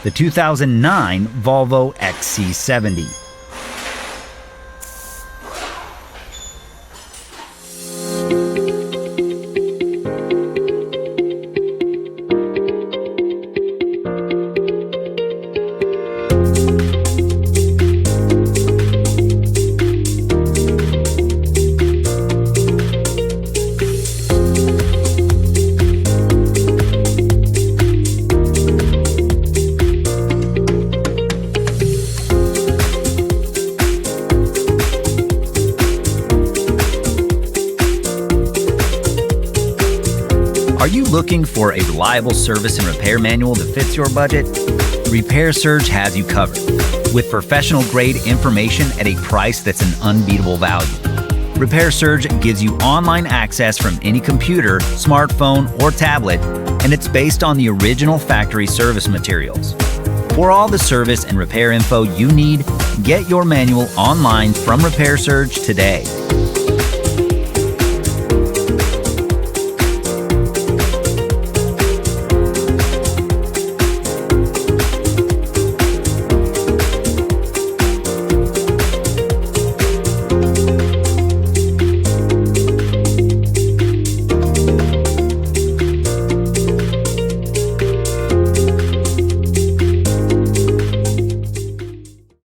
the 2009 Volvo XC70. Are you looking for a reliable service and repair manual that fits your budget? Repair Surge has you covered, with professional-grade information at a price that's an unbeatable value. Repair Surge gives you online access from any computer, smartphone, or tablet, and it's based on the original factory service materials. For all the service and repair info you need, get your manual online from Repair Surge today.